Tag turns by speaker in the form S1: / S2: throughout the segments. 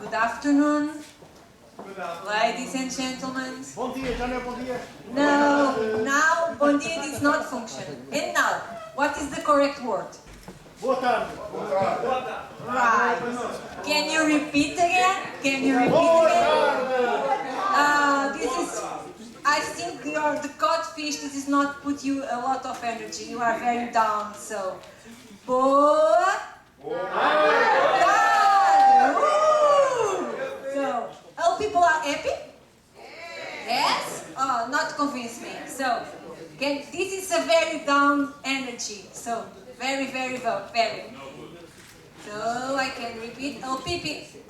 S1: Good afternoon, ladies and gentlemen.
S2: Bom dia, já não é bom dia?
S1: No, now bon dia does not function. And now, what is the correct word?
S2: Boa tarde.
S1: Right. Can you repeat again? Can you repeat
S2: Boa
S1: again?
S2: tarde.
S1: This is, I think the codfish, this is not put you a lot of energy. You are very down, so. Boa tarde. Woo! So, all people are happy? Yes? Oh, not convince me. So, this is a very down energy. So, very. So, I can repeat.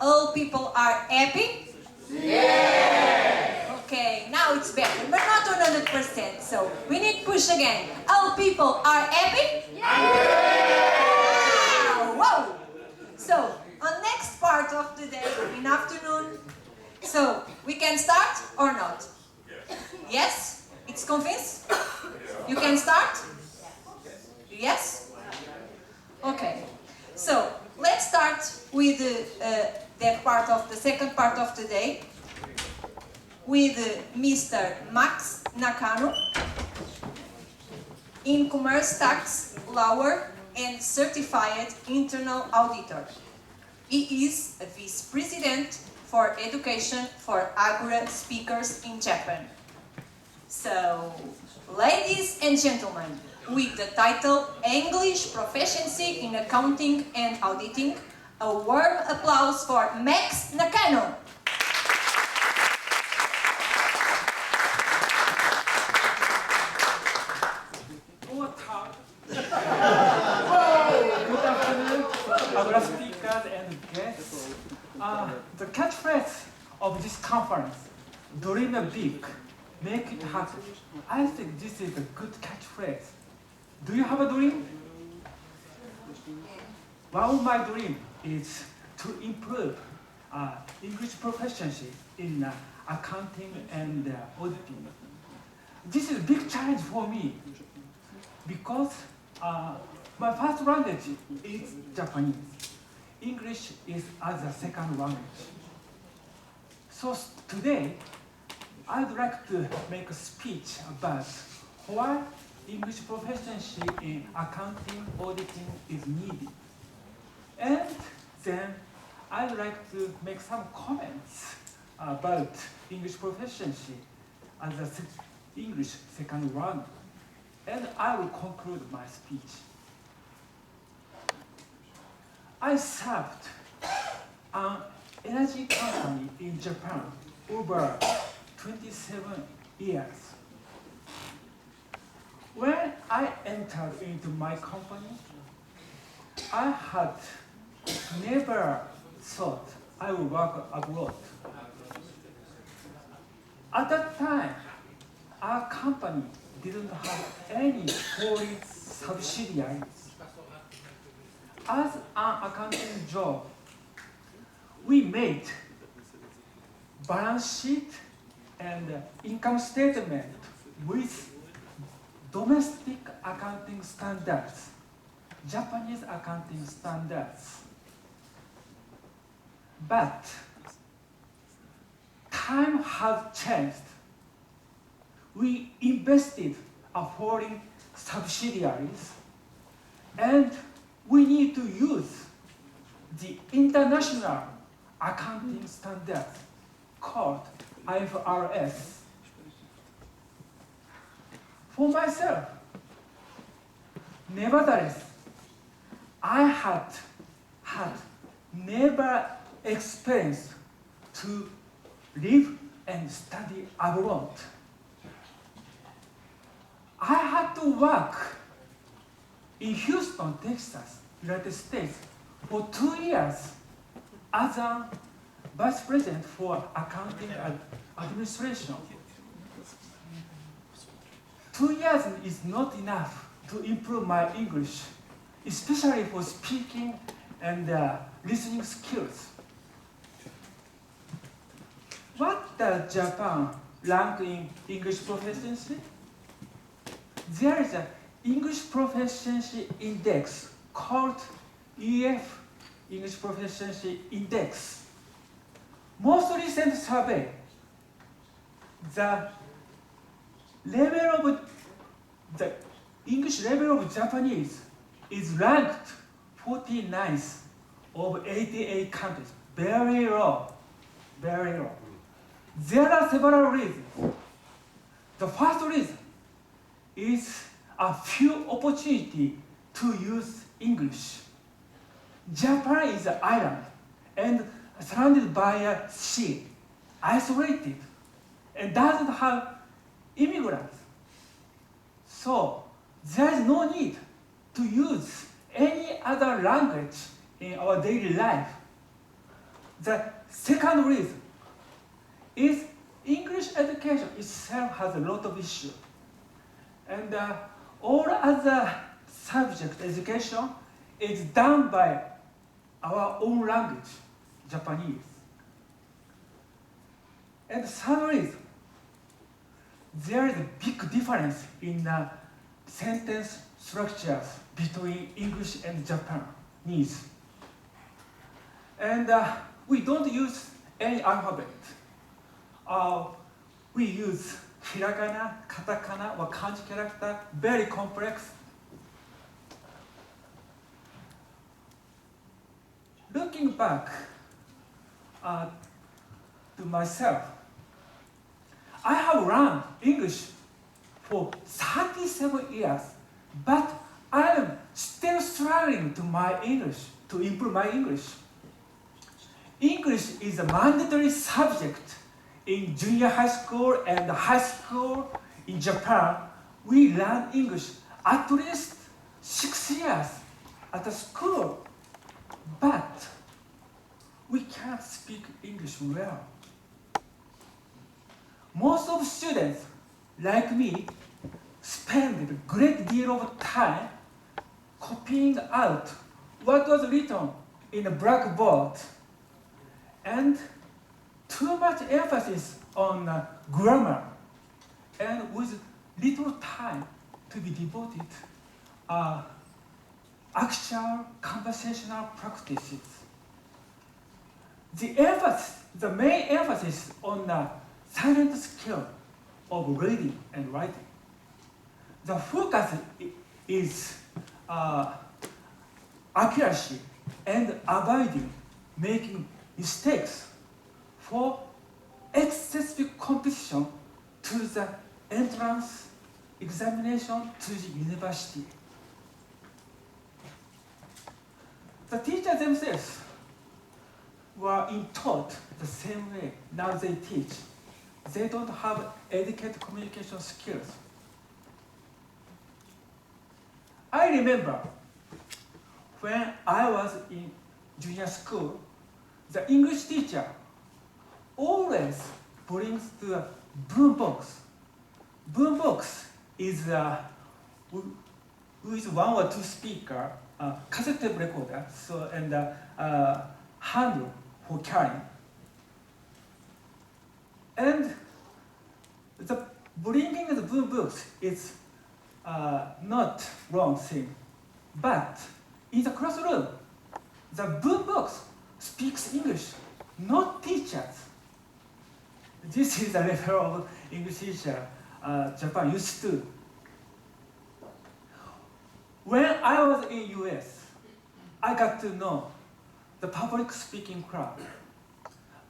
S1: All people are happy?
S2: Yeah.
S1: Okay, now it's better, but not 100%. So, we need push again. All people are happy?
S2: Yeah.
S1: Whoa! So, on next part of the day, in afternoon, so, we can start or not? Yes? It's convinced? You can start? Yes? Okay. So, let's start with that part of the second part of the day with Mr. Max Nakano, in Commerce Tax Lawyer and Certified Internal Auditor. He is a Vice President for Education for Agora speakers in Japan. So, ladies and gentlemen, with the title English Proficiency in Accounting and Auditing, a warm applause for Max Nakano.
S3: Good afternoon, Agora speakers and guests. The catchphrase of this conference, dream big, make it happen. I think this is a good catchphrase. Do you have a dream? One of my dreams is to improve English proficiency in accounting and auditing. This is a big challenge for me because my first language is Japanese. English is as a second language. So today, I'd like to make a speech about why English proficiency in accounting, auditing is needed. And then I'd like to make some comments about English proficiency as an English second language. And I will conclude my speech. I served an energy company in Japan over 27 years. When I entered into my company, I had never thought I would work abroad. At that time, our company didn't have any foreign subsidiaries. As an accounting job, we made balance sheet and income statement with domestic accounting standards, Japanese accounting standards. But time has changed. We invested in foreign subsidiaries, and we need to use the international accounting standards called IFRS. For myself, nevertheless, I had never experienced to live and study abroad. I had to work in Houston, Texas, United States, for 2 years as a vice president for accounting and administration. 2 years is not enough to improve my English, especially for speaking and listening skills. What does Japan rank in English proficiency? There is an English Proficiency Index called EF, English Proficiency Index. most recent survey, the level of the English level of Japanese is ranked 49th of 88 countries. Very low. Very low. There are several reasons. The first reason is a few opportunity to use English. Japan is an island and surrounded by a sea, isolated, and doesn't have immigrants. So there is no need to use any other language in our daily life. The second reason is English education itself has a lot of issues. And all other subject education is done by our own language, Japanese. And the third reason, there is a big difference in sentence structures between English and Japanese. And we don't use any alphabet. We use hiragana, katakana, or kanji character, very complex. Looking back to myself, I have learned English for 37 years, but I am still struggling to improve my English. English is a mandatory subject in junior high school and high school in Japan. We learn English at least 6 years at a school, but we can't speak English well. Most of students, like me, spend a great deal of time copying out what was written in a blackboard and too much emphasis on grammar and with little time to be devoted actual conversational practices. The main emphasis on the silent skill of reading and writing. The focus is accuracy and avoiding making mistakes for excessive competition to the entrance examination to the university. The teachers themselves were taught the same way now they teach. They don't have adequate communication skills. I remember when I was in junior school, the English teacher always brings the boombox. Boombox is with one or two speaker, cassette tape recorder, and handle for carrying. And the bringing the boombox is not wrong thing, but in the classroom, the boombox speaks English, not teachers. This is the level of English teacher Japan used to. When I was in US, I got to know the public speaking club.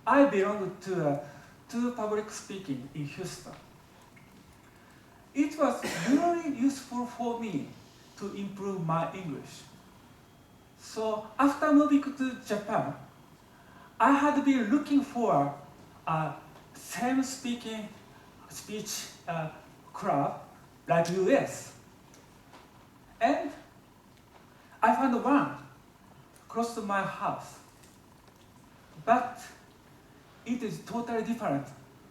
S3: I belonged to public speaking in Houston. It was really useful for me to improve my English. So after moving to Japan, I had been looking for a same speech club like US. And I found one close to my house. But it is totally different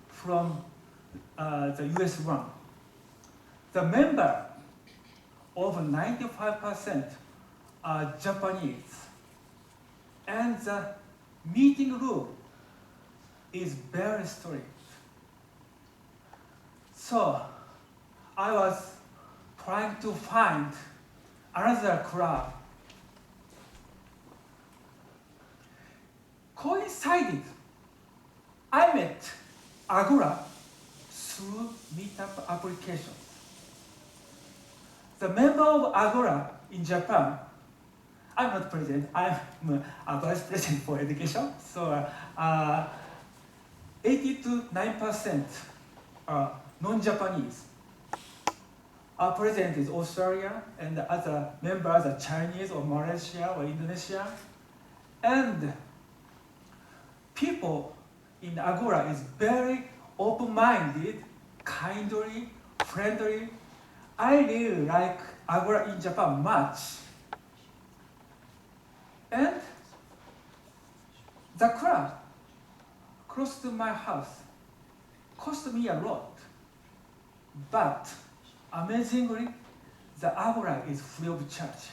S3: from the US one. The member of 95% are Japanese, and the meeting room is very strict. So I was trying to find another club. Coincided I met Agora through meetup applications. The member of Agora in Japan, I'm not president, I'm a vice president for education. So 80 to 9% are non-Japanese. Our president is Australian, and the other members are Chinese or Malaysia or Indonesia. And people in Agora is very open-minded, kindly, friendly. I really like Agora in Japan much. And the class close to my house cost me a lot. But amazingly, the Agora is free of charge.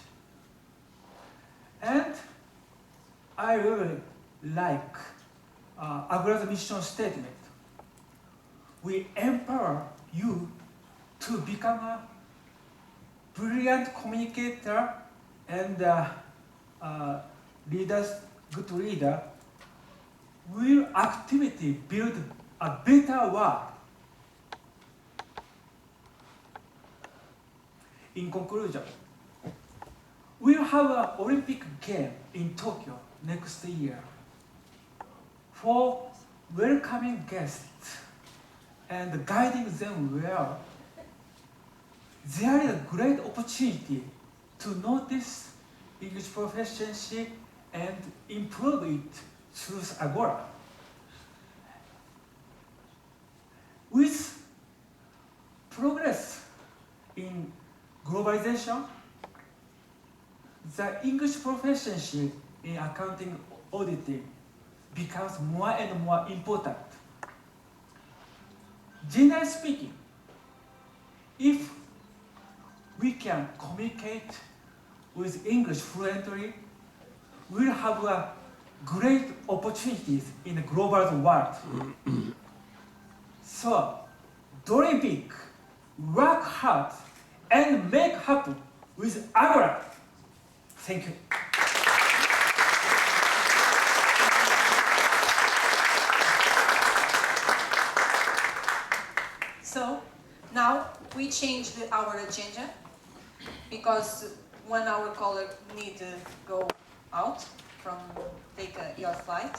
S3: And I really like Agora's mission statement. We empower you to become a brilliant communicator and good leader. Will activity build a better world? In conclusion, we'll have an Olympic game in Tokyo next year. For welcoming guests and guiding them well, there is a great opportunity to notice English proficiency and improve it through Agora. With progress in globalization, the English proficiency in accounting auditing becomes more and more important. Generally speaking, if we can communicate with English fluently, we'll have great opportunities in the global world. So, dream big, work hard, and make happen with Agora. Thank you.
S1: So now we change our agenda because when our colleague need to go out from take your flight.